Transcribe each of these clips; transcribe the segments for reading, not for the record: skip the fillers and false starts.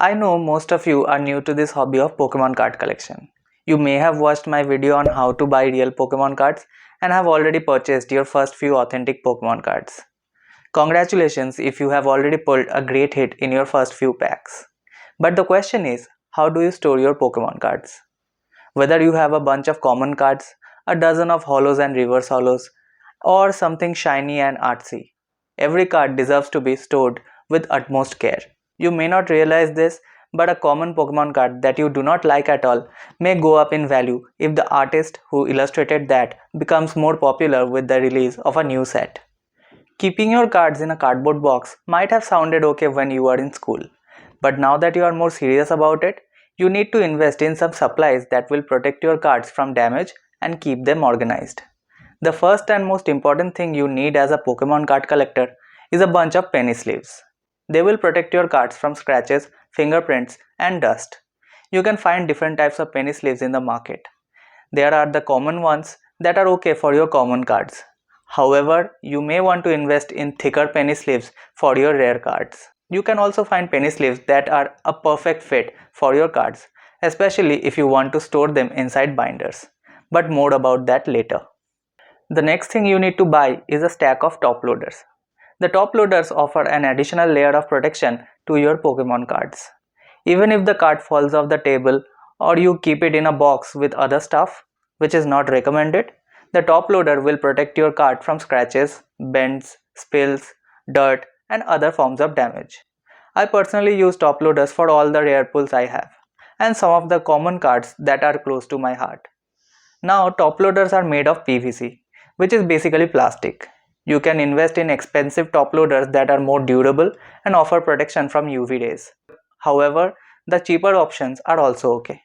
I know most of you are new to this hobby of Pokemon card collection. You may have watched my video on how to buy real Pokemon cards and have already purchased your first few authentic Pokemon cards. Congratulations if you have already pulled a great hit in your first few packs. But the question is, how do you store your Pokemon cards? Whether you have a bunch of common cards, a dozen of holos and reverse holos, or something shiny and artsy, every card deserves to be stored with utmost care. You may not realize this, but a common Pokemon card that you do not like at all may go up in value if the artist who illustrated that becomes more popular with the release of a new set. Keeping your cards in a cardboard box might have sounded okay when you were in school, but now that you are more serious about it, you need to invest in some supplies that will protect your cards from damage and keep them organized. The first and most important thing you need as a Pokemon card collector is a bunch of penny sleeves. They will protect your cards from scratches, fingerprints, and dust. You can find different types of penny sleeves in the market. There are the common ones that are okay for your common cards. However, you may want to invest in thicker penny sleeves for your rare cards. You can also find penny sleeves that are a perfect fit for your cards, especially if you want to store them inside binders. But more about that later. The next thing you need to buy is a stack of top loaders. The top loaders offer an additional layer of protection to your Pokemon cards. Even if the card falls off the table or you keep it in a box with other stuff, which is not recommended, the top loader will protect your card from scratches, bends, spills, dirt, and other forms of damage. I personally use top loaders for all the rare pulls I have, and some of the common cards that are close to my heart. Now, top loaders are made of PVC, which is basically plastic. You can invest in expensive top loaders that are more durable and offer protection from UV rays. However, the cheaper options are also okay.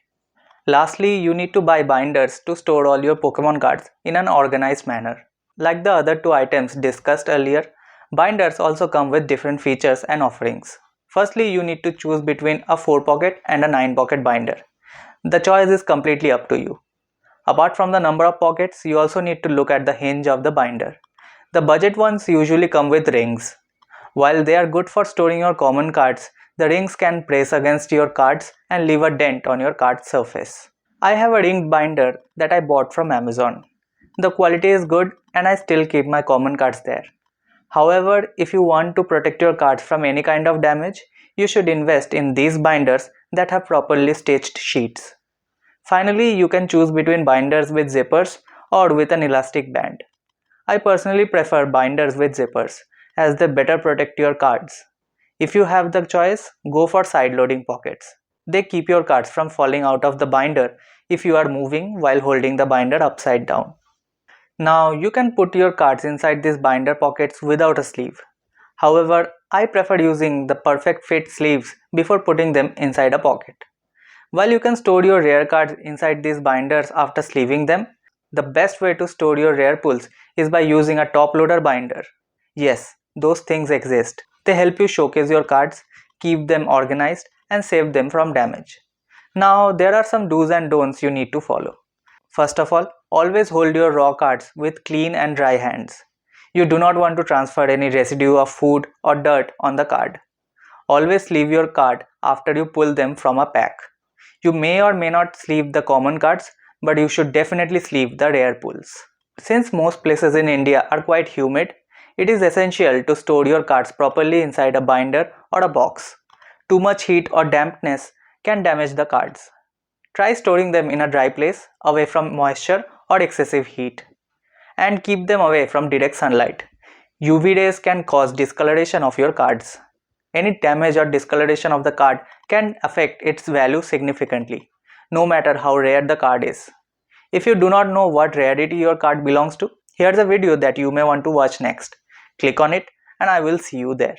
Lastly, you need to buy binders to store all your Pokemon cards in an organized manner. Like the other two items discussed earlier, binders also come with different features and offerings. Firstly, you need to choose between a 4-pocket and a 9-pocket binder. The choice is completely up to you. Apart from the number of pockets, you also need to look at the hinge of the binder. The budget ones usually come with rings. While they are good for storing your common cards, the rings can press against your cards and leave a dent on your card surface. I have a ringed binder that I bought from Amazon. The quality is good and I still keep my common cards there. However, if you want to protect your cards from any kind of damage, you should invest in these binders that have properly stitched sheets. Finally, you can choose between binders with zippers or with an elastic band. I personally prefer binders with zippers as they better protect your cards. If you have the choice, go for side-loading pockets. They keep your cards from falling out of the binder if you are moving while holding the binder upside down. Now, you can put your cards inside these binder pockets without a sleeve. However, I prefer using the perfect fit sleeves before putting them inside a pocket. While you can store your rare cards inside these binders after sleeving them, the best way to store your rare pulls is by using a top loader binder. Yes, those things exist. They help you showcase your cards, keep them organized, and save them from damage. Now, there are some do's and don'ts you need to follow. First of all, always hold your raw cards with clean and dry hands. You do not want to transfer any residue of food or dirt on the card. Always sleeve your card after you pull them from a pack. You may or may not sleeve the common cards, but you should definitely sleeve the rare pulls. Since most places in India are quite humid, it is essential to store your cards properly inside a binder or a box. Too much heat or dampness can damage the cards. Try storing them in a dry place, away from moisture or excessive heat. And keep them away from direct sunlight. UV rays can cause discoloration of your cards. Any damage or discoloration of the card can affect its value significantly, no matter how rare the card is. If you do not know what rarity your card belongs to, here's a video that you may want to watch next. Click on it and I will see you there.